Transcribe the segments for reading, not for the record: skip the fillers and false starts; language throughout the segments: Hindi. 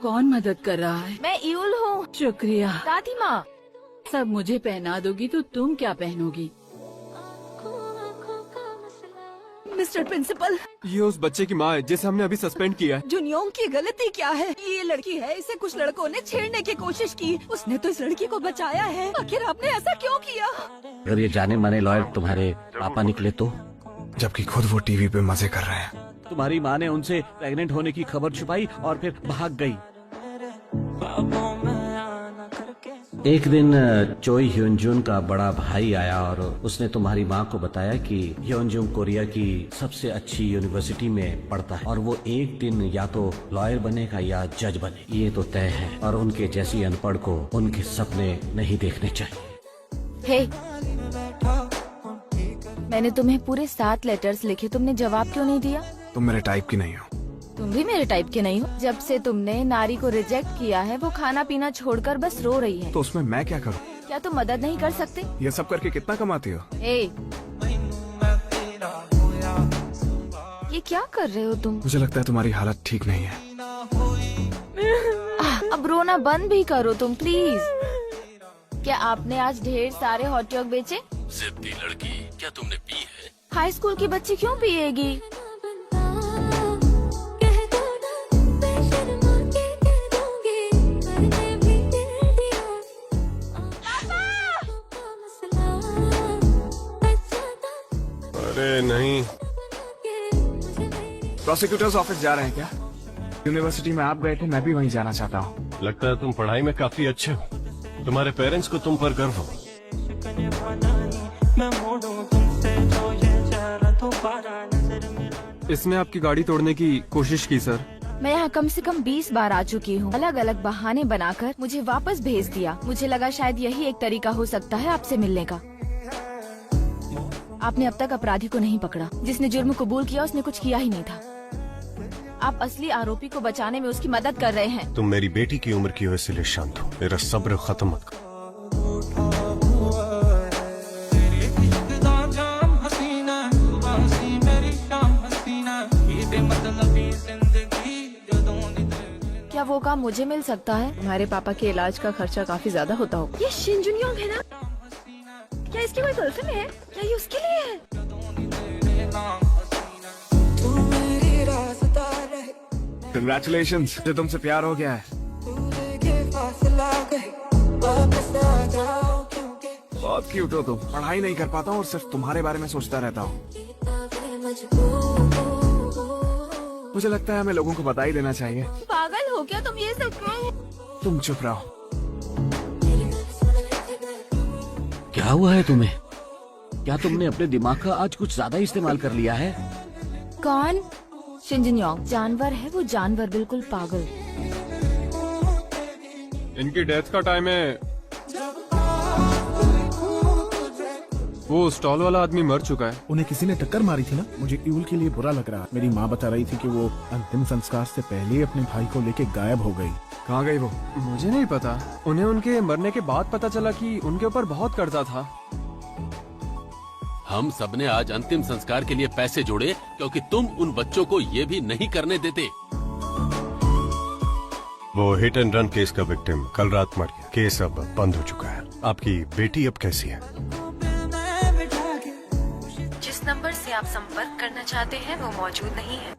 कौन मदद कर रहा है? मैं यूल हूँ। शुक्रिया। दादी माँ, सब मुझे पहना दोगी तो तुम क्या पहनोगी? मिस्टर प्रिंसिपल, ये उस बच्चे की माँ है जिसे हमने अभी सस्पेंड किया है। जुनियोंग की गलती क्या है? ये लड़की है, इसे कुछ लड़कों ने छेड़ने की कोशिश की, उसने तो इस लड़की को बचाया है। आखिर आपने ऐसा क्यों किया? अगर ये जाने माने लॉयर तुम्हारे पापा निकले तो? जबकि खुद वो टीवी पे मजे कर रहे हैं। तुम्हारी माँ ने उनसे प्रेग्नेंट होने की खबर छुपाई और फिर भाग गई। एक दिन चोई ह्योनजुन का बड़ा भाई आया और उसने तुम्हारी माँ को बताया कि ह्योनजुन कोरिया की सबसे अच्छी यूनिवर्सिटी में पढ़ता है और वो एक दिन या तो लॉयर बनेगा या जज बने। ये तो तय है और उनके जैसी अनपढ़ को उनके सपने नहीं देखने चाहिए। हे, मैंने तुम्हें पूरे 7 लेटर्स लिखे, तुमने जवाब क्यों नहीं दिया? तुम मेरे टाइप की नहीं हो। तुम भी मेरे टाइप के नहीं हो। जब से तुमने नारी को रिजेक्ट किया है, वो खाना पीना छोड़कर बस रो रही है। तो उसमें मैं क्या करूं? क्या तुम मदद नहीं कर सकते? ये सब करके कितना कमाती हो? ये क्या कर रहे हो तुम? मुझे लगता है तुम्हारी हालत ठीक नहीं है। अब रोना बंद भी करो तुम प्लीज। क्या आपने आज ढेर सारे हॉट डॉग बेचे? जिद्दी लड़की, क्या तुमने पी है? हाई स्कूल की बच्ची क्यों पिएगी? अरे नहीं। प्रोसिक्यूटर्स ऑफिस जा रहे हैं क्या? यूनिवर्सिटी में आप गए थे, मैं भी वहीं जाना चाहता हूँ। लगता है तुम पढ़ाई में काफी अच्छे हो। तुम्हारे पेरेंट्स को तुम पर गर्व हो। इसने आपकी गाड़ी तोड़ने की कोशिश की सर। मैं यहाँ कम से कम 20 बार आ चुकी हूँ। अलग अलग बहाने बनाकर मुझे वापस भेज दिया। मुझे लगा शायद यही एक तरीका हो सकता है आपसे मिलने का। आपने अब तक अपराधी को नहीं पकड़ा। जिसने जुर्म कबूल किया उसने कुछ किया ही नहीं था। आप असली आरोपी को बचाने में उसकी मदद कर रहे हैं। तुम मेरी बेटी की उम्र की हो इसलिए शांत हो। मेरा सब्र खत्म मत करो। क्या वो काम मुझे मिल सकता है? हमारे पापा के इलाज का खर्चा काफी ज्यादा होता हो। ये शिन जुनियोंग है ना? क्या इसकी कोई गर्लफ्रेंड है? क्या ये उसके लिए है? कंग्रेचुलेशंस, मुझे तुमसे प्यार हो गया है। बहुत क्यूट हो तुम। पढ़ाई नहीं कर पाता हूँ और सिर्फ तुम्हारे बारे में सोचता रहता हूँ। मुझे लगता है हमें लोगों को बता ही देना चाहिए। पागल हो क्या तुम? ये सब क्यों? तुम चुप रहो। क्या हुआ है तुम्हें? क्या तुमने अपने दिमाग का आज कुछ ज्यादा इस्तेमाल कर लिया है? कौन? शिन जुनियोंग जानवर है, वो जानवर, बिल्कुल पागल। इनकी डेथ का टाइम है। वो स्टॉल वाला आदमी मर चुका है। उन्हें किसी ने टक्कर मारी थी ना? मुझे यूल के लिए बुरा लग रहा। मेरी माँ बता रही थी कि वो अंतिम संस्कार से पहले ही अपने भाई को लेके गायब हो गई। कहाँ गई वो? मुझे नहीं पता। उन्हें उनके मरने के बाद पता चला कि उनके ऊपर बहुत कर्जा था। हम सबने आज अंतिम संस्कार के लिए पैसे जोड़े क्योंकि तुम उन बच्चों को ये भी नहीं करने देते। वो हिट एंड रन केस का विक्टिम कल रात मर गया। केस अब बंद हो चुका है। आपकी बेटी अब कैसी है? जिस नंबर से आप संपर्क करना चाहते हैं वो मौजूद नहीं है।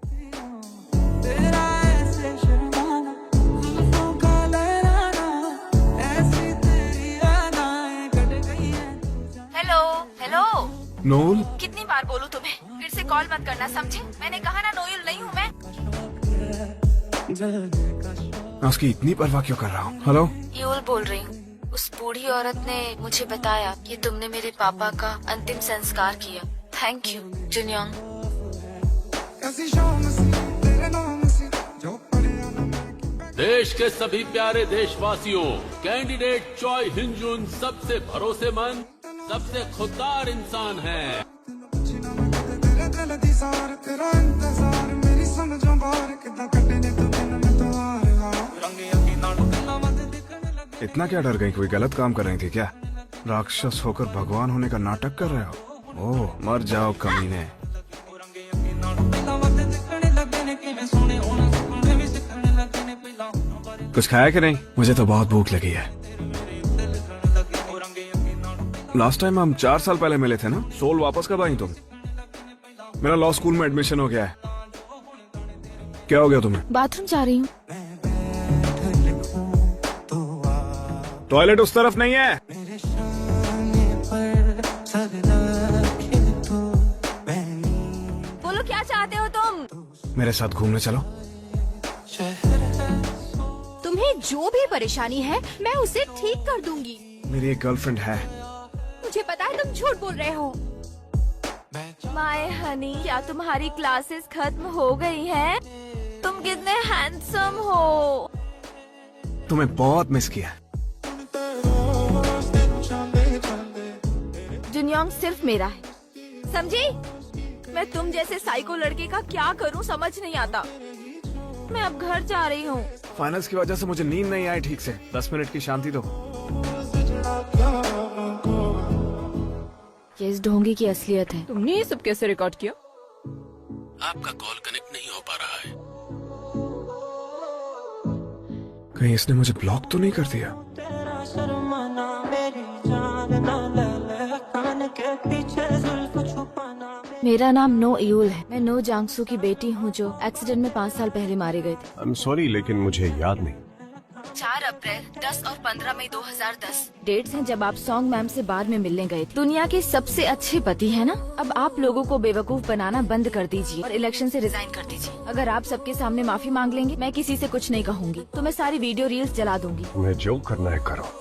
हेलो हेलो नोल, कितनी बार बोलूं तुम्हें? फिर से कॉल मत करना, समझे? मैंने कहा ना नोयल नहीं हूँ मैं। मैं उसकी इतनी परवाह क्यों कर रहा हूँ? हेलो, यूल बोल रही हूँ। उस बूढ़ी औरत ने मुझे बताया कि तुमने मेरे पापा का अंतिम संस्कार किया। Thank you Junyoung. देश के सभी प्यारे देशवासियों, कैंडिडेट चोई हिंजुन सबसे भरोसेमंद, सबसे खुददार इंसान है। इतना क्या डर गई? कोई गलत काम कर रही थी क्या? राक्षस होकर भगवान होने का नाटक कर रहे हो? ओह, मर जाओ कमीने। कुछ खाया कि नहीं? मुझे तो बहुत भूख लगी है। लास्ट टाइम हम 4 साल पहले मिले थे ना? सोल वापस कब आई तुम? मेरा लॉ स्कूल में एडमिशन हो गया है। क्या हो गया तुम्हें? बाथरूम जा रही हूँ। टॉयलेट उस तरफ नहीं है। बोलो क्या चाहते हो तुम? मेरे साथ घूमने चलो। तुम्हें जो भी परेशानी है मैं उसे ठीक कर दूंगी। मेरी एक गर्लफ्रेंड है। मुझे पता है तुम झूठ बोल रहे हो। माय हनी, क्या तुम्हारी क्लासेस खत्म हो गई हैं? तुम कितने हैंडसम हो। तुम्हें बहुत मिस किया। जुनयोंग सिर्फ मेरा है, समझी? मैं तुम जैसे साइको लड़के का क्या करूं समझ नहीं आता। मैं अब घर जा रही हूँ। फाइनल्स की वजह से मुझे नींद नहीं आई ठीक से। 10 मिनट की शांति दो। ये इस ढोंगी की असलियत है। तुमने ये सब कैसे रिकॉर्ड किया? आपका कॉल कनेक्ट नहीं हो पा रहा है। कहीं इसने मुझे ब्लॉक तो नहीं कर दिया? मेरा नाम नो यूल है। मैं नो जांगसू की बेटी हूँ जो एक्सीडेंट में 5 साल पहले मारे गए थे। आई एम सॉरी, लेकिन मुझे याद नहीं। 4 अप्रैल, 10 और 15 मई 2010 डेट्स हैं जब आप सॉन्ग मैम से बार में मिलने गए थे। दुनिया के सबसे अच्छे पति है ना? अब आप लोगों को बेवकूफ बनाना बंद कर दीजिए और इलेक्शन से रिजाइन कर दीजिए। अगर आप सबके सामने माफी मांग लेंगे, मैं किसी से कुछ नहीं कहूँगी, तो मैं सारी वीडियो रील्स जला दूंगी। तुम्हें जो करना है करो।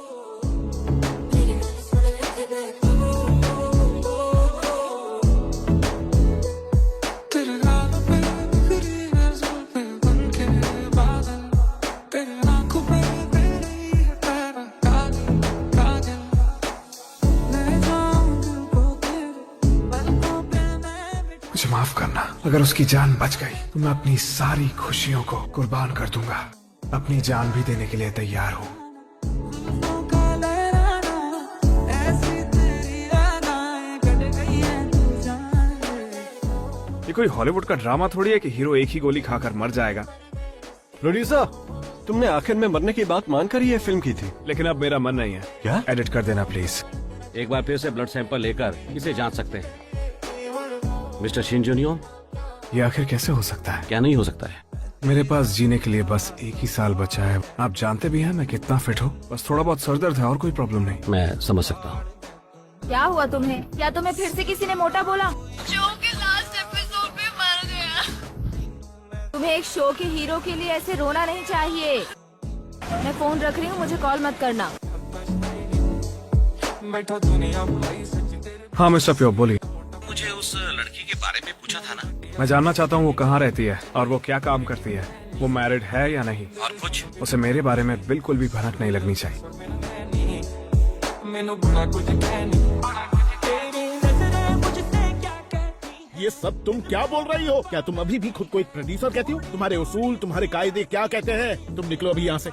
मुझे माफ करना। अगर उसकी जान बच गई तो मैं अपनी सारी खुशियों को कुर्बान कर दूंगा। अपनी जान भी देने के लिए तैयार हूँ। ये कोई हॉलीवुड का ड्रामा थोड़ी है कि हीरो एक ही गोली खाकर मर जाएगा। प्रोड्यूसर, तुमने आखिर में मरने की बात मानकर ही ये फिल्म की थी। लेकिन अब मेरा मन नहीं है। क्या? एडिट कर देना प्लीज। एक बार फिर से ब्लड सैंपल लेकर इसे जांच सकते हैं। मिस्टर शिन जुनियोंग, ये आखिर कैसे हो सकता है? क्या नहीं हो सकता है? मेरे पास जीने के लिए बस 1 ही साल बचा है। आप जानते भी हैं मैं कितना फिट हूँ। बस थोड़ा बहुत सर दर्द है और कोई प्रॉब्लम नहीं। मैं समझ सकता हूँ। क्या हुआ तुम्हें? क्या तुम्हें फिर से किसी ने मोटा बोला? शो के लास्ट एपिसोड में मर गया। तुम्हें एक शो के हीरो के लिए ऐसे रोना नहीं चाहिए। मैं फोन रख रही हूँ, मुझे कॉल मत करना। हाँ मिस्टर प्यो, बोलिए। मुझे उस लड़की के बारे में पूछा था ना? मैं जानना चाहता हूँ वो कहाँ रहती है और वो क्या काम करती है। वो मैरिड है या नहीं? और कुछ? उसे मेरे बारे में बिल्कुल भी भनक नहीं लगनी चाहिए। ये सब तुम क्या बोल रही हो? क्या तुम अभी भी खुद को एक प्रोड्यूसर कहती हो? तुम्हारे उसूल, तुम्हारे कायदे क्या कहते हैं? तुम निकलो अभी यहाँ से।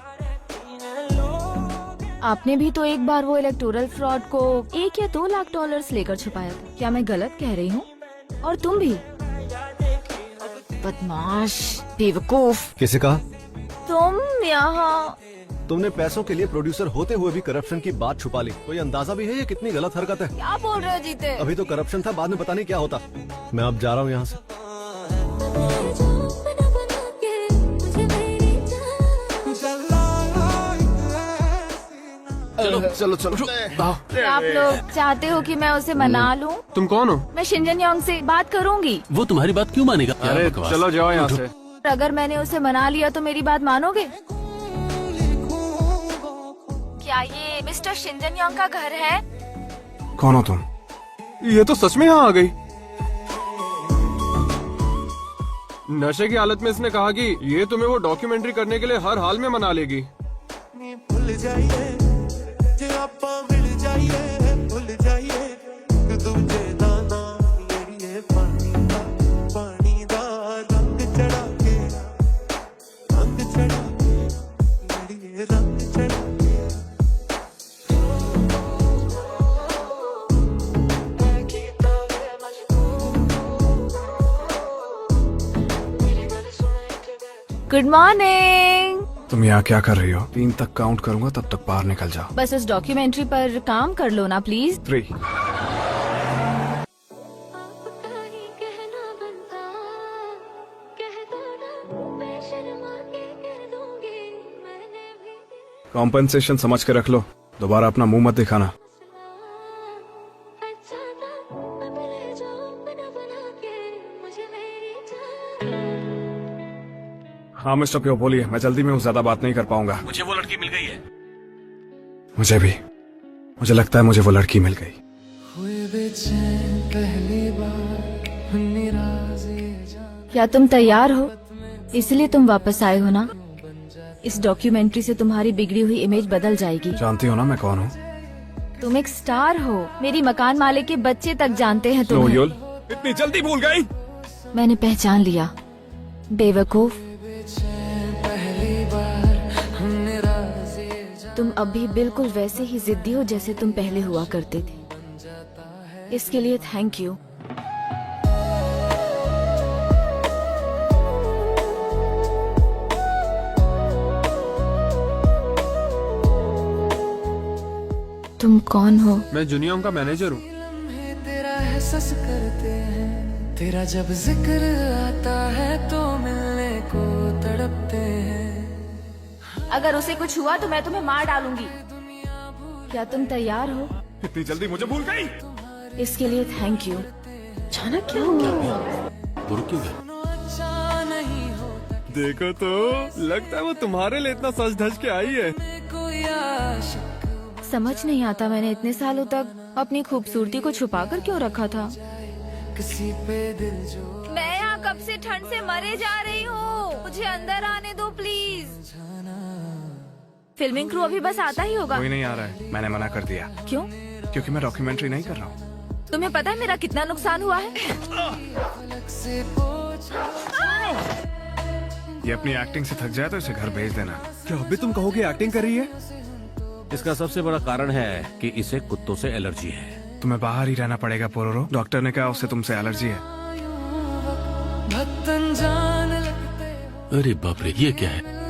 आपने भी तो एक बार वो इलेक्टोरल फ्रॉड को 1 या 2 लाख डॉलर्स लेकर छुपाया था। क्या मैं गलत कह रही हूँ? और तुम भी बदमाश, बेवकूफ। किसे कहा? तुम यहाँ। तुमने पैसों के लिए प्रोड्यूसर होते हुए भी करप्शन की बात छुपा ली। कोई अंदाजा भी है ये कितनी गलत हरकत है? क्या बोल रहे हो जीते? अभी तो करप्शन था, बाद में पता नहीं क्या होता। मैं अब जा रहा हूँ यहाँ से। चलो चलो। आप लोग चाहते हो कि मैं उसे मना लूं? तुम कौन हो? मैं शिन जुनियोंग से बात करूंगी। वो तुम्हारी बात क्यों मानेगा? क्या अरे बकवास। चलो जाओ यहाँ से। अगर मैंने उसे मना लिया तो मेरी बात मानोगे? क्या ये मिस्टर शिन जुनियोंग का घर है? कौन हो तुम? ये तो सच में यहाँ आ गई। नशे की हालत में इसने कहा कि ये तुम्हें वो डॉक्यूमेंट्री करने के लिए हर हाल में मना लेगी। भूल जाइए जे आपां मिल जाइए, भूल जाइए एक दूजे दा नाम लड़िए। पानी दा रंग चढ़ा के लड़िए, रंग चढ़ा गुड मॉर्निंग। तुम यहाँ क्या कर रही हो? 3 तक काउंट करूंगा, तब तक बाहर निकल जाओ। बस इस डॉक्यूमेंट्री पर काम कर लो ना प्लीज। 3। कॉम्पेंसेशन समझ के रख लो, दोबारा अपना मुंह मत दिखाना। हाँ मिस्टर प्यो बोलिए, मैं जल्दी में हूँ, ज्यादा बात नहीं कर पाऊंगा। मुझे वो लड़की मिल गई है। मुझे भी, मुझे लगता है मुझे वो लड़की मिल गई। क्या तुम तैयार हो? इसलिए तुम वापस आए हो ना? इस डॉक्यूमेंट्री से तुम्हारी बिगड़ी हुई इमेज बदल जाएगी। जानती हो ना मैं कौन हूँ? तुम एक स्टार हो, मेरी मकान मालिक के बच्चे तक जानते हैं तुम्हें। योल, इतनी जल्दी भूल गई? मैंने पहचान लिया, बेवकूफ। तुम अब भी बिल्कुल वैसे ही जिद्दी हो जैसे तुम पहले हुआ करते थे। इसके लिए थैंक यू। तुम कौन हो? मैं जुनियम का मैनेजर हूँ। तेरा एहसास करते हैं, तेरा जब जिक्र आता है तो मिलने को तड़पते हैं। अगर उसे कुछ हुआ तो मैं तुम्हें मार डालूंगी। क्या तुम तैयार हो? इतनी जल्दी मुझे भूल गई? इसके लिए थैंक यू। अचानक क्या हो गया? रुक क्यों गया? देखो तो, लगता है वो तुम्हारे लिए इतना सज धज के आई है। समझ नहीं आता मैंने इतने सालों तक अपनी खूबसूरती को छुपा कर क्यों रखा था। मैं यहाँ कब से ठंड से मरे जा रही हूँ, मुझे अंदर आने दो प्लीज। फिल्मिंग क्रू अभी बस आता ही होगा। कोई नहीं आ रहा है, मैंने मना कर दिया। क्यों? क्योंकि मैं डॉक्यूमेंट्री नहीं कर रहा हूँ। तुम्हें पता है मेरा कितना नुकसान हुआ है? ये अपनी एक्टिंग से थक जाए तो इसे घर भेज देना। क्या अभी तुम कहोगे एक्टिंग कर रही है? इसका सबसे बड़ा कारण है कि इसे कुत्तों से एलर्जी है। तुम्हें बाहर ही रहना पड़ेगा पोरोरो। डॉक्टर ने कहा उसे तुमसे एलर्जी है। अरे बाप रे, ये क्या है?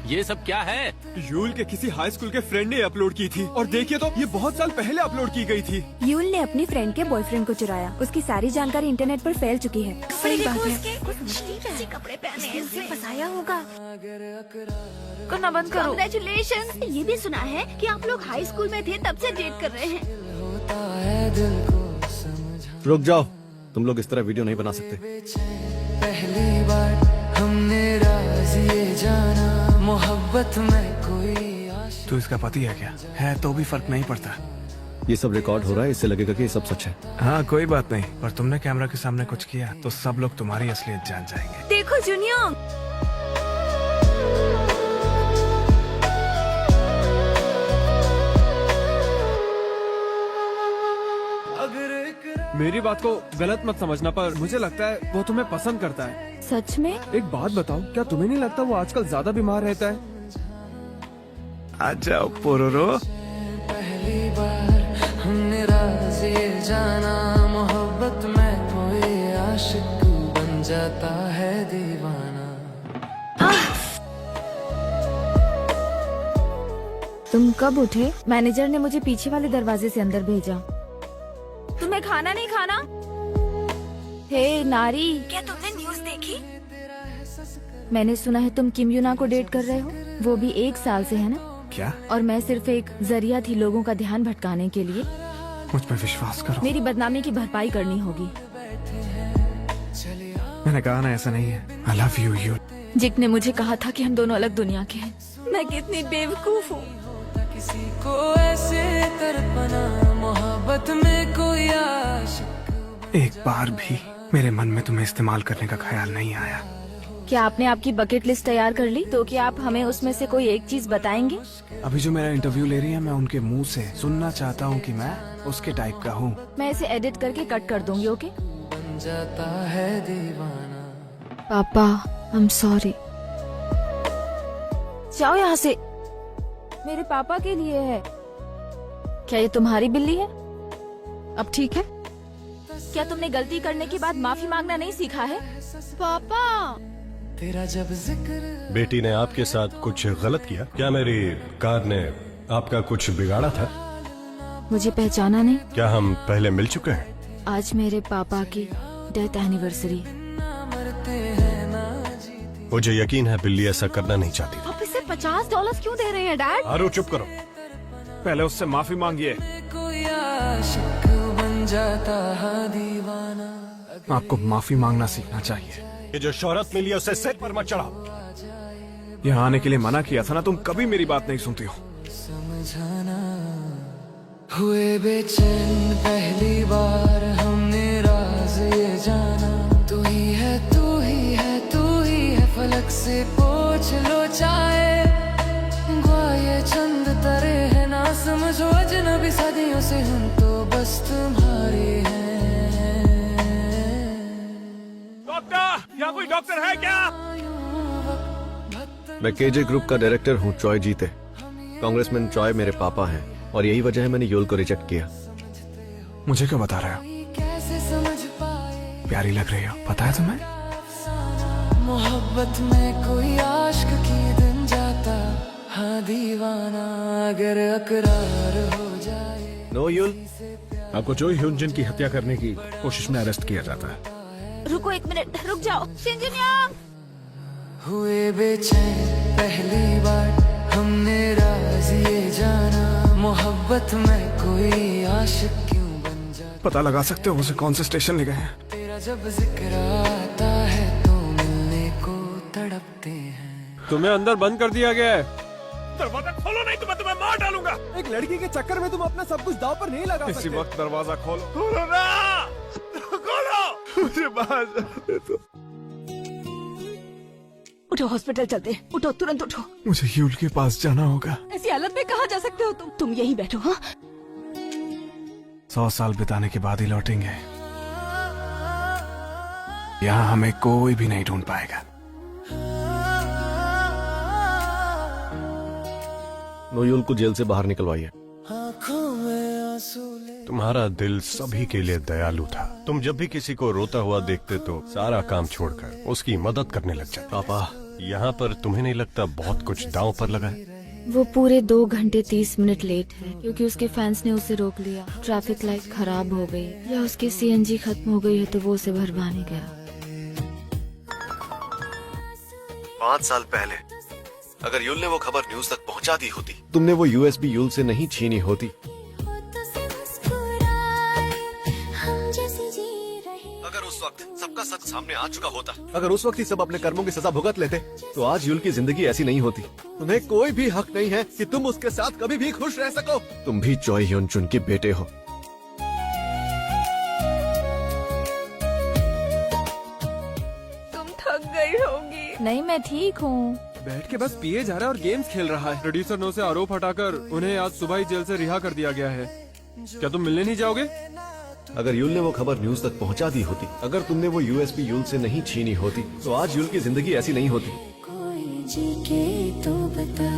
ये सब क्या है? यूल के किसी हाई स्कूल के फ्रेंड ने अपलोड की थी, और देखिए तो ये बहुत साल पहले अपलोड की गई थी। यूल ने अपनी फ्रेंड के बॉयफ्रेंड को चुराया। उसकी सारी जानकारी इंटरनेट पर फैल चुकी है। सही बात है। कपड़े पहने फंसाया होगा। करना बंद करो। कांग्रेचुलेशंस। ये भी सुना है कि आप लोग हाई स्कूल में थे तब से डेट कर रहे हैं। रुक जाओ, तुम लोग इस तरह वीडियो नहीं बना सकते। पहली बार हमने राज ये जाना, मोहब्बत में कोई आशिक। तू इसका पति है क्या? है तो भी फर्क नहीं पड़ता। ये सब रिकॉर्ड हो रहा है, इससे लगेगा कि ये सब सच है। हाँ कोई बात नहीं, पर तुमने कैमरा के सामने कुछ किया तो सब लोग तुम्हारी असलियत जान जाएंगे। देखो जूनियर, मेरी बात को गलत मत समझना, पर मुझे लगता है वो तुम्हें पसंद करता है। सच में? एक बात बताओ, क्या तुम्हें नहीं लगता वो आजकल ज्यादा बीमार रहता है? आ जाओ पोरोरो। पहली बार हमने राज ये जाना, मोहब्बत में कोई आशिक बन जाता है दीवाना। तुम कब उठे? मैनेजर ने मुझे पीछे वाले दरवाजे से अंदर भेजा। तुम्हें खाना नहीं खाना? हे नारी, क्या तुमने न्यूज़ देखी? मैंने सुना है तुम किम यूना को डेट कर रहे हो, वो भी 1 साल से, है ना? क्या? और मैं सिर्फ एक जरिया थी लोगों का ध्यान भटकाने के लिए। मुझ पर विश्वास करो। मेरी बदनामी की भरपाई करनी होगी। मैंने कहा ना ऐसा नहीं है। I love you, you। जिक ने मुझे कहा था कि हम दोनों अलग दुनिया के हैं। मैं कितनी बेवकूफ हूँ। किसी को ऐसे तड़पना, मोहब्बत में कोई आशिक। एक बार भी मेरे मन में तुम्हें इस्तेमाल करने का ख्याल नहीं आया। क्या आपने आपकी बकेट लिस्ट तैयार कर ली? तो क्या आप हमें उसमें से कोई एक चीज बताएंगे? अभी जो मेरा इंटरव्यू ले रही है, मैं उनके मुंह से सुनना चाहता हूँ कि मैं उसके टाइप का हूँ। मैं इसे एडिट करके कट कर दूंगी, ओके? बन जाता है दीवाना। पापा, आई एम सॉरी। जाओ यहाँ से। मेरे पापा के लिए है। क्या ये तुम्हारी बिल्ली है? अब ठीक है? क्या तुमने गलती करने के बाद माफी मांगना नहीं सीखा है? पापा, तेरा जब जिक्र बेटी ने आपके साथ कुछ गलत किया क्या? मेरी कार ने आपका कुछ बिगाड़ा था? मुझे पहचाना नहीं? क्या हम पहले मिल चुके हैं? आज मेरे पापा की डेथ एनिवर्सरी। मुझे यकीन है बिल्ली ऐसा करना नहीं चाहती थी। आप इसे $50 क्यों दे रहे हैं डैड? आरो चुप करो। पहले उससे माफी मांगिए। कोई आशिक बन जाता है दीवाना। आपको माफी मांगना सीखना चाहिए। ये जो शोहरत मिली है उसे सिर पर मत चढ़ाओ। यहाँ आने के लिए मना किया था ना, तुम कभी मेरी बात नहीं सुनती हो। समझाना हुए बेचैन पहली बार हमने राज ये जाना। तू ही है, तू ही है, तू ही है, फलक से पूछ लो चाहे। ये चंद तरे है ना समझो अजनबी सदियों से हम तो बस तुम्हारे हैं। डॉक्टर, यहाँ कोई डॉक्टर है क्या? मैं केजे ग्रुप का डायरेक्टर हूँ, चॉय जीते। कांग्रेसमैन चॉय मेरे पापा हैं और यही वजह है मैंने यूल को रिजेक्ट किया। मुझे क्यों बता रहे हो? कैसे समझ पाए प्यारी लग रही हो, पता है तुम्हें? मोहब्बत में कोई आशिक की दिन जाता हाँ दीवाना अगर अकरार हो जाए। नो यूल, आपको चोई ह्यूनजिन की हत्या करने की कोशिश में अरेस्ट किया जाता है। रुको 1 मिनट, रुक जाओ। शिनजुनियांग! हुए बेचैन पहली बार हमने राज ये जाना। मोहब्बत में कोई आशिक क्यों बन जाता। पता लगा सकते हो उसे कौन से स्टेशन ले गए हैं? तेरा जब जिक्र आता है तो मिलने को तड़पते हैं। तुम्हें अंदर बंद कर दिया गया है। दरवाजा खोलो नहीं तो मैं तुम्हें मार डालूंगा। एक लड़की के चक्कर में तुम अपना सब कुछ दांव पर नहीं लगा सकते। इसी वक्त दरवाजा खोलो। खोलो ना, खोलो। मुझे बाहर जाने दो। उठो, हॉस्पिटल चलते हैं। उठो, तुरंत उठो। मुझे यूल के पास जाना होगा। ऐसी हालत में कहाँ जा सकते हो तुम यहीं बैठो। हाँ, 100 साल बिताने के बाद ही लौटेंगे। यहाँ हमें कोई भी नहीं ढूंढ पाएगा। नोयूल को जेल से बाहर निकलवाइए। आँखों में आंसू ले तुम्हारा दिल सभी के लिए दयालु था। तुम जब भी किसी को रोता हुआ देखते तो सारा काम छोड़कर उसकी मदद करने लग जाते। पापा, यहाँ पर तुम्हें नहीं लगता बहुत कुछ दांव पर लगा है? वो पूरे 2 घंटे 30 मिनट लेट है क्योंकि उसके फैंस ने उसे रोक लिया। ट्रैफिक लाइट खराब हो गई या उसकी CNG खत्म हो गई है तो वो उसे भरवाने गया। 5 साल पहले अगर यूल ने वो खबर न्यूज तक पहुंचा दी होती, तुमने वो USB यूल से नहीं छीनी होती। अगर उस वक्त सबका सच सामने आ चुका होता, अगर उस वक्त ही सब अपने कर्मों की सजा भुगत लेते, तो आज यूल की जिंदगी ऐसी नहीं होती। तुम्हें कोई भी हक नहीं है कि तुम उसके साथ कभी भी खुश रह सको। तुम भी चॉय ह्यूनजुन के बेटे हो। तुम थक गई होगी। नहीं, मैं ठीक हूँ। बैठ के बस पिए जा रहा है और गेम्स खेल रहा है। प्रोड्यूसर ने उसे आरोप हटाकर उन्हें आज सुबह ही जेल से रिहा कर दिया गया है। क्या तुम मिलने नहीं जाओगे? अगर यूल ने वो खबर न्यूज तक पहुंचा दी होती, अगर तुमने वो USB यूल से नहीं छीनी होती, तो आज यूल की जिंदगी ऐसी नहीं होती। कोई जी के तो बता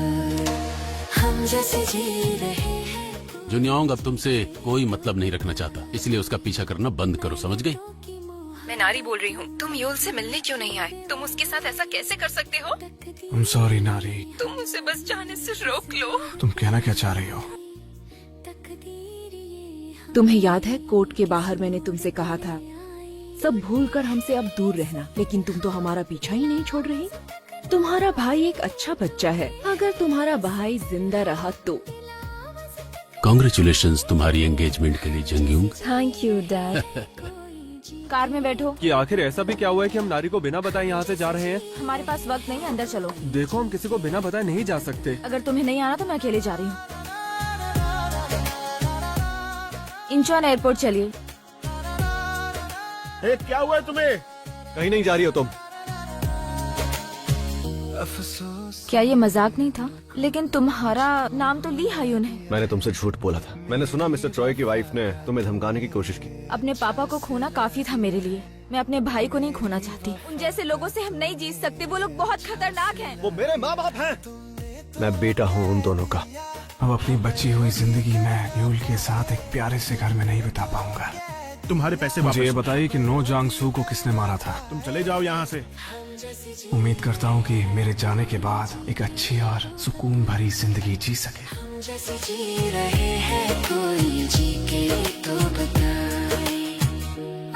हम जैसे जी रहे हैं। जुनियांग अब तुमसे कोई मतलब नहीं रखना चाहता, इसलिए उसका पीछा करना बंद करो, समझ गई? मैं नारी बोल रही हूँ। तुम यूल से मिलने क्यों नहीं आए? तुम उसके साथ ऐसा कैसे कर सकते हो? I'm sorry नारी। तुम उसे बस जाने से रोक लो। तुम कहना क्या चाह रही हो? तुम्हें याद है कोर्ट के बाहर मैंने तुमसे कहा था सब भूलकर हमसे अब दूर रहना, लेकिन तुम तो हमारा पीछा ही नहीं छोड़ रही। तुम्हारा भाई एक अच्छा बच्चा है, अगर तुम्हारा भाई जिंदा रहा तो। कांग्रेचुलेशंस तुम्हारी एंगेजमेंट के लिए Jungyoung. Thank you dad. Car में बैठो। कि आखिर ऐसा भी क्या हुआ है कि हम नारी को बिना बताए यहाँ से जा रहे हैं? हमारे पास वक्त नहीं है, अंदर चलो। देखो, हम किसी को बिना बताए नहीं जा सकते। अगर तुम्हें नहीं आना तो मैं अकेले जा रही हूँ। इंचॉन एयरपोर्ट चलिए। क्या हुआ है तुम्हें? कहीं नहीं जा रही हो तुम। क्या ये मजाक नहीं था? लेकिन तुम्हारा नाम तो ली हायून है। मैंने तुमसे झूठ बोला था। मैंने सुना मिस्टर ट्रॉय की वाइफ ने तुम्हें धमकाने की कोशिश की। अपने पापा को खोना काफी था मेरे लिए। मैं अपने भाई को नहीं खोना चाहती। उन जैसे लोगों से हम नहीं जीत सकते, वो लोग बहुत खतरनाक हैं। वो मेरे माँ बाप हैं। मैं बेटा हूँ उन दोनों का। अब अपनी बची हुई जिंदगी में यूल के साथ एक प्यारे से घर में नहीं बिता पाऊंगा। तुम्हारे पैसे मुझे ये वापस। बताइए कि नो जांग सू को किसने मारा था। तुम चले जाओ यहाँ से। उम्मीद करता हूँ कि मेरे जाने के बाद एक अच्छी और सुकून भरी जिंदगी जी सके। जैसे जी रहे हैं कोई जी के तो बताए,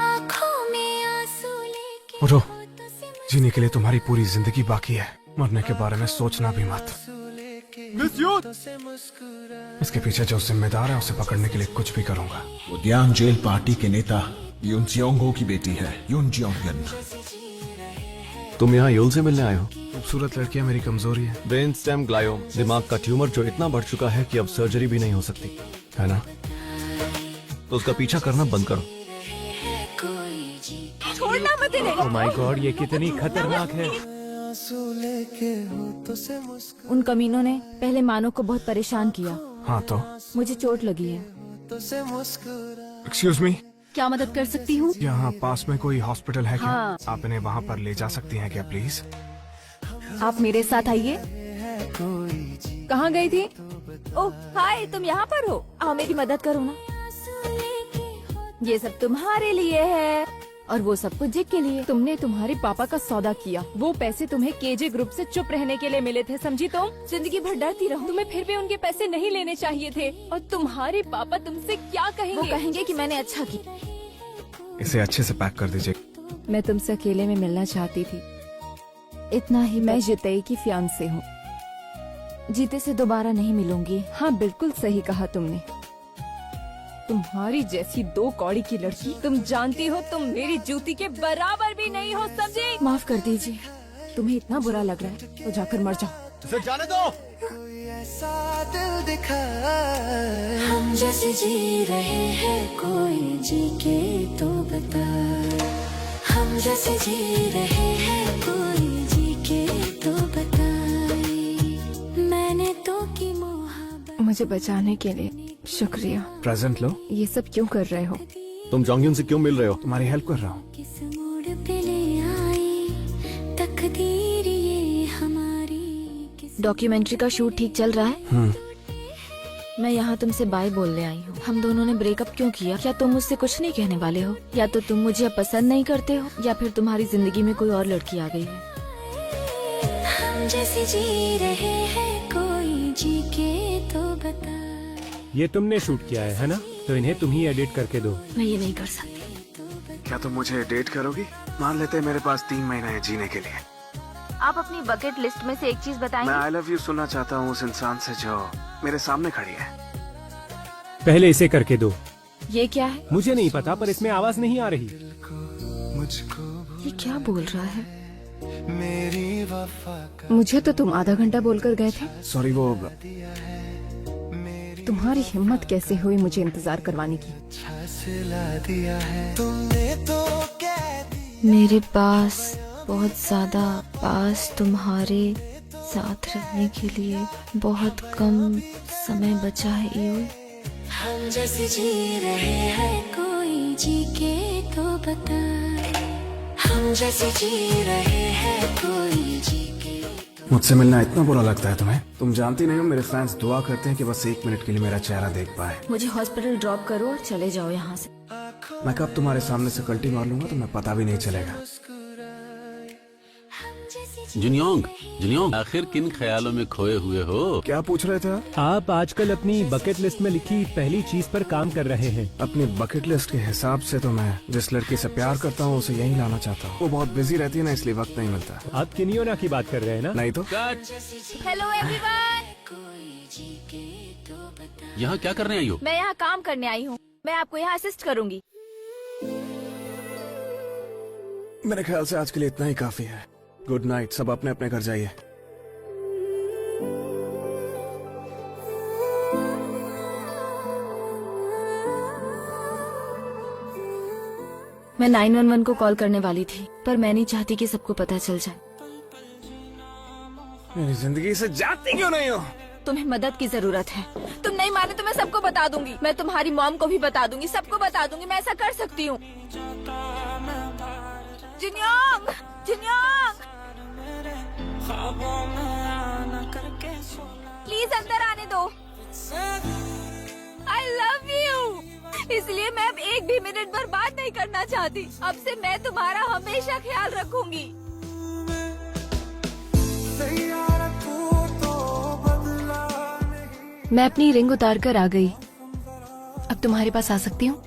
आँखों में आंसू लेके उठो, जीने के लिए तुम्हारी पूरी जिंदगी बाकी है। मरने के बारे में सोचना भी मत। मिस यूथ, इसके पीछे जो जिम्मेदार है उसे पकड़ने के लिए कुछ भी करूंगा। वो दियांग जेल पार्टी के नेता यून जियोंगो की बेटी है, यून जियोंगन। तुम यहाँ यूल से मिलने आए हो? खूबसूरत लड़कियां मेरी कमजोरी है। ब्रेन स्टेम ग्लायोम, दिमाग का ट्यूमर जो इतना बढ़ चुका है कि अब सर्जरी भी नहीं हो सकती, है ना? तो उसका पीछा करना बंद करो। छोड़ना मत इन्हें। ओह माय गॉड, ये कितनी खतरनाक है। उन कमीनों ने पहले मानो को बहुत परेशान किया। हाँ तो मुझे चोट लगी है। एक्सक्यूज मी, क्या मदद कर सकती हूँ? यहाँ पास में कोई हॉस्पिटल है क्या? हाँ। आप इन्हें वहाँ पर ले जा सकती हैं क्या प्लीज? आप मेरे साथ आइए। कहाँ गई थी? ओह हाय, तुम यहाँ पर हो? आओ मेरी मदद करो ना। ये सब तुम्हारे लिए है और वो सब कुछ जिक के लिए। तुमने तुम्हारे पापा का सौदा किया। वो पैसे तुम्हें केजे ग्रुप से चुप रहने के लिए मिले थे, समझी तुम? जिंदगी भर डरती रहो। तुम्हें फिर भी उनके पैसे नहीं लेने चाहिए थे। और तुम्हारे पापा तुमसे क्या कहेंगे? वो कहेंगे कि मैंने अच्छा किया। इसे अच्छे से पैक कर दीजिए। मैं तुमसे अकेले में मिलना चाहती थी, इतना ही। मैं जितेई की फियांसे हूँ। जीते से दोबारा नहीं मिलूंगी। हाँ बिल्कुल सही कहा तुमने। तुम्हारी जैसी दो कौड़ी की लड़की, तुम जानती हो तुम मेरी जूती के बराबर भी नहीं हो, समझे? माफ कर दीजिए। तुम्हें इतना बुरा लग रहा है तो जाकर मर जाओ। इसे जाने दो। कोई ऐसा दिल दिखा, हम जैसे जी रहे हैं कोई जी के तो बता, हम जैसे जी रहे हैं कोई जी के तो बताए, मैंने तो की मोहब्बत। मुझे बचाने के लिए शुक्रिया। प्रेजेंट लो। ये सब क्यों कर रहे हो? तुम जोंगयुन से क्यों मिल रहे हो? तुम्हारी हेल्प कर रहा हूँ। किस मोड़ पे ले आई तकदीर ये हमारी। डॉक्यूमेंट्री का शूट ठीक चल रहा है? मैं यहाँ तुमसे बाय बोलने आई हूँ। हम दोनों ने ब्रेकअप क्यों किया? क्या तुम मुझसे कुछ नहीं कहने वाले हो? या तो तुम मुझे अब पसंद नहीं करते हो, या फिर तुम्हारी जिंदगी में कोई और लड़की आ गई है। हम जैसे जी रहे हैं कोई जी के तो बता। ये तुमने शूट किया है ना? तो इन्हें तुम ही एडिट करके दो। मैं ये नहीं कर सकती। क्या तुम मुझे डेट करोगी? मान लेते हैं मेरे पास 3 महीने हैं जीने के लिए। आप अपनी बकेट लिस्ट में से एक चीज मैं बताएंगे? आई लव यू सुनना चाहता हूँ उस इंसान से जो मेरे सामने खड़ी है। पहले इसे करके दो। ये क्या है? मुझे नहीं पता, पर इसमें आवाज नहीं आ रही। ये क्या बोल रहा है? मेरी वफा का मुझे तो तुम आधा घंटा बोलकर गए थे। सॉरी, वो तुम्हारी हिम्मत कैसे हुई मुझे इंतजार करवाने की? सिला दिया है तुमने तो कह दिया। मेरे पास बहुत ज्यादा पास तुम्हारे साथ रहने के लिए बहुत कम समय बचा है यूल। हम जैसे जी रहे हैं कोई जी के तो बताए, हम जैसे जी रहे हैं कोई जी के। मुझसे मिलना इतना बुरा लगता है तुम्हें? तुम जानती नहीं हो मेरे फैंस दुआ करते हैं कि बस 1 मिनट के लिए मेरा चेहरा देख पाए। मुझे हॉस्पिटल ड्रॉप करो और चले जाओ यहाँ से। मैं कब तुम्हारे सामने से कल्टी मार लूंगा तुम्हें पता भी नहीं चलेगा। जिन्योंग, जिन्योंग, आखिर किन ख्यालों में खोए हुए हो? क्या पूछ रहे थे आप आजकल अपनी बकेट लिस्ट में लिखी पहली चीज पर काम कर रहे हैं। अपनी बकेट लिस्ट के हिसाब से तो मैं जिस लड़की से प्यार करता हूँ उसे यही लाना चाहता हूँ। वो बहुत बिजी रहती है ना, इसलिए वक्त नहीं मिलता। आप किनियोना की बात कर रहे हैं ना? नहीं तो हेलो एवरीवन। यहाँ क्या करने आई हो? मैं यहाँ काम करने आई हूँ। मैं आपको यहाँ असिस्ट करूँगी। मेरे ख्याल से आज के लिए इतना ही काफी है। गुड नाइट, सब अपने अपने घर जाइए। मैं 911 को कॉल करने वाली थी, पर मैं नहीं चाहती कि सबको पता चल जाए। मेरी जिंदगी से जाती क्यों नहीं हो? तुम्हें मदद की जरूरत है। तुम नहीं माने तो मैं सबको बता दूंगी। मैं तुम्हारी मॉम को भी बता दूंगी, सबको बता दूंगी। मैं ऐसा कर सकती हूँ। जिन्योंग, जिन्योंग, प्लीज अंदर आने दो। I love you. इसलिए मैं अब एक भी मिनट बर्बाद नहीं करना चाहती। अब से मैं तुम्हारा हमेशा ख्याल रखूंगी। मैं अपनी रिंग उतार कर आ गई। अब तुम्हारे पास आ सकती हूँ?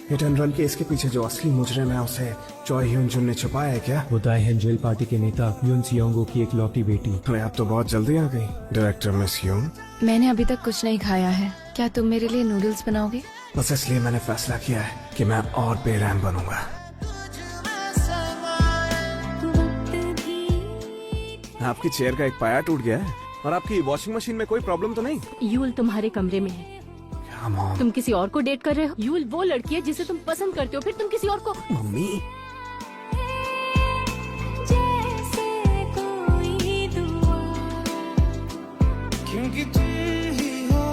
हिट एंड रन केस के पीछे जो असली मुजरिम है उसे चॉय ह्यून जुन ने छुपाया है क्या? वो दाएं जेल पार्टी के नेता यून सियोंगो की एक लौटी बेटी। अरे आप तो बहुत जल्दी आ गई डायरेक्टर मिस ह्यून। मैंने अभी तक कुछ नहीं खाया है। क्या तुम मेरे लिए नूडल्स बनाओगे? बस इसलिए मैंने फैसला किया है कि मैं और बेरहम बनूंगा। आपकी चेयर का एक पाया टूट गया है और आपकी वॉशिंग मशीन में कोई प्रॉब्लम तो नहीं? यूल तुम्हारे कमरे में है। क्या मॉम? तुम किसी और को डेट कर रहे हो? यूल वो लड़की है जिसे तुम पसंद करते हो, फिर तुम किसी और को। मम्मी क्योंकि तुम ही हो,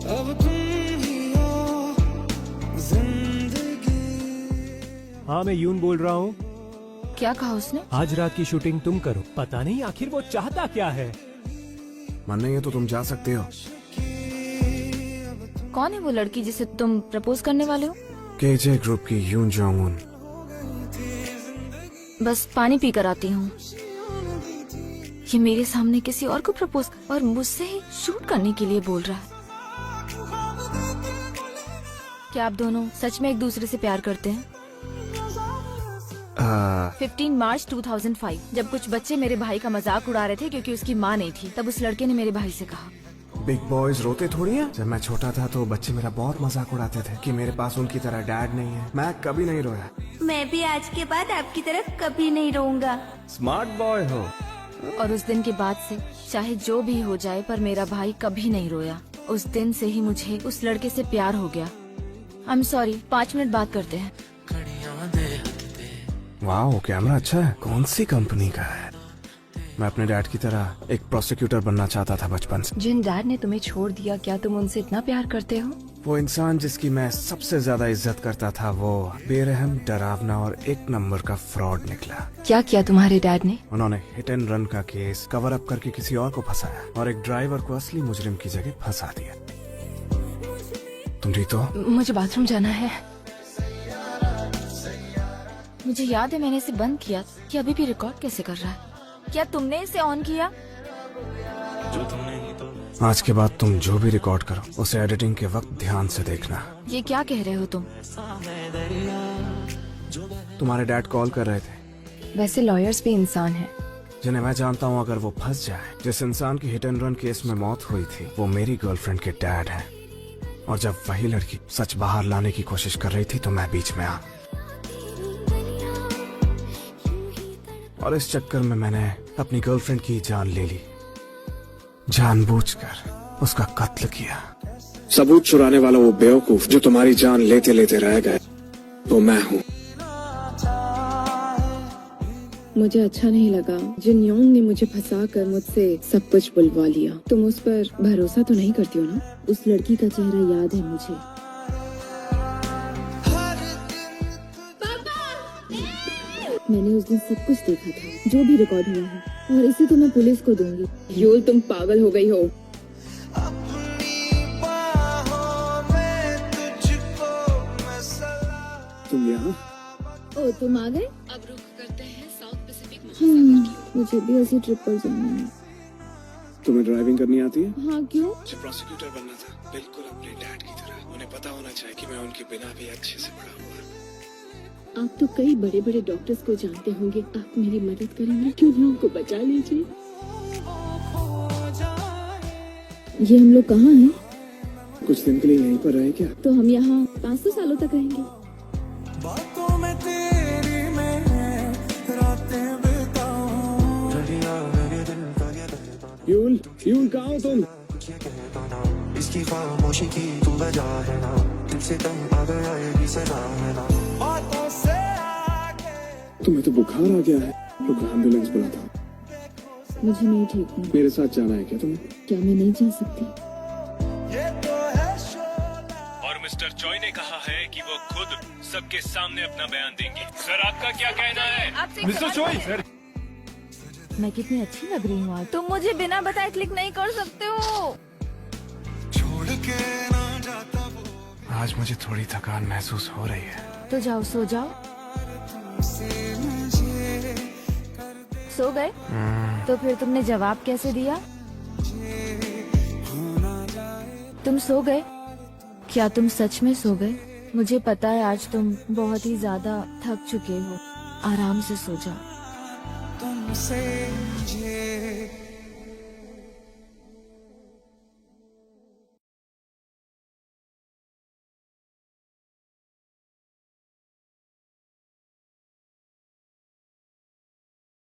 अब तुम ही हो जिंदगी। हाँ मैं यून बोल रहा हूँ। क्या कहा उसने? आज रात की शूटिंग तुम करो। पता नहीं आखिर वो चाहता क्या है। मन नहीं है तो तुम जा सकते हो। कौन है वो लड़की जिसे तुम प्रपोज करने वाले हो? केजे ग्रुप की यून जोंग उन। बस पानी पी कर आती हूँ। ये मेरे सामने किसी और को प्रपोज और मुझसे ही शूट करने के लिए बोल रहा है। क्या आप दोनों सच में एक दूसरे से प्यार करते हैं? 15 मार्च 2005 जब कुछ बच्चे मेरे भाई का मजाक उड़ा रहे थे क्योंकि उसकी माँ नहीं थी, तब उस लड़के ने मेरे भाई से कहा, बिग बॉयज रोते थोड़ी हैं। जब मैं छोटा था तो बच्चे मेरा बहुत मजाक उड़ाते थे कि मेरे पास उनकी तरह डैड नहीं है। मैं कभी नहीं रोया। मैं भी आज के बाद आपकी तरफ कभी नहीं रोऊंगा। स्मार्ट बॉय हो। और उस दिन के बाद से चाहे जो भी हो जाए पर मेरा भाई कभी नहीं रोया। उस दिन से ही मुझे उस लड़के से प्यार हो गया। आई एम सॉरी, 5 मिनट बात करते हैं। वाह कैमरा अच्छा है। कौन सी कंपनी का है? मैं अपने डैड की तरह एक प्रोसिक्यूटर बनना चाहता था बचपन से। जिन डैड ने तुम्हें छोड़ दिया, क्या तुम उनसे इतना प्यार करते हो? वो इंसान जिसकी मैं सबसे ज्यादा इज्जत करता था वो बेरहम, डरावना और एक नंबर का फ्रॉड निकला। क्या किया तुम्हारे डैड ने? उन्होंने हिट एंड रन का केस कवर अप करके किसी और को फंसाया और एक ड्राइवर को असली मुजरिम की जगह फंसा दिया। तुम जीतो। मुझे बाथरूम जाना है। मुझे याद है मैंने इसे बंद किया कि अभी भी रिकॉर्ड कैसे कर रहा है। क्या तुमने इसे ऑन किया? आज के बाद तुम जो भी रिकॉर्ड करो उसे एडिटिंग के वक्त ध्यान से देखना। ये क्या कह रहे हो तुम? तुम्हारे डैड कॉल कर रहे थे। वैसे लॉयर्स भी इंसान हैं। जिन्हें मैं जानता हूँ अगर वो फंस जाए। जिस इंसान की हिट एंड रन केस में मौत हुई थी वो मेरी गर्लफ्रेंड के डैड हैं। और जब वही लड़की सच बाहर लाने की कोशिश कर रही थी तो मैं बीच में आ। और इस चक्कर में मैंने अपनी गर्लफ्रेंड की जान ले ली। जानबूझकर उसका कत्ल किया। सबूत चुराने वाला वो बेवकूफ जो तुम्हारी जान लेते लेते रह गए वो मैं हूँ। मुझे अच्छा नहीं लगा जिन योंग ने मुझे फंसा कर मुझसे सब कुछ बुलवा लिया। तुम उस पर भरोसा तो नहीं करती हो ना? उस लड़की का चेहरा याद है मुझे। मैंने उस दिन सब कुछ देखा था जो भी रिकॉर्ड हुआ है और इसे तो मैं पुलिस को दूंगी। योल तुम पागल हो गई हो। तुम यहाँ? ओ तुम आ गए? अब रुक करते हैं साउथ पैसिफिक। मुझे भी ऐसी ट्रिप पर जाना है। तुम्हें ड्राइविंग करनी आती है? हाँ क्यों? मुझे प्रोसिक्यूटर बनना था, बिल्कुल अपने डैड की तरह। उन्हें पता होना चाहिए कि मैं उनके बिना भी अच्छे से बड़ा हुआ। आप तो कई बड़े बड़े डॉक्टर्स को जानते होंगे। आप मेरी मदद करेंगे? क्यों ना उनको बचा लीजिए। ये हम लोग कहाँ हैं? कुछ दिन के लिए यहीं पर रहे क्या? तो हम यहाँ 500 सालों तक रहेंगे। बातों में तेरी मैं रातें बिताऊं। यूल, यूल कहाँ हो तुम? इसकी खामोशी की तू वजह है ना, दिल से तंग आ गया ये भी सजा है ना। बातों से आगे तुम्हें तो बुखार आ गया है। रुक एम्बुलेंस बुलाता। मुझे नहीं ठीक है। मेरे साथ जाना है क्या तुम्हें? क्या मैं नहीं जा सकती? ये तो है शोला। और मिस्टर चॉय ने कहा है कि वो खुद सबके सामने अपना बयान देंगे। सर आपका क्या कहना है? Mister चॉय sir. मैं कितनी अच्छी लग रही हूँ आज। तुम मुझे बिना बताए क्लिक नहीं कर सकते हो। छोड़ आज मुझे थोड़ी थकान महसूस हो रही है। तो जाओ सो जाओ। सो गए? तो फिर तुमने जवाब कैसे दिया? तुम सो गए? क्या तुम सच में सो गए? मुझे पता है आज तुम बहुत ही ज्यादा थक चुके हो। आराम से सो जाओ। तुमसे मुझे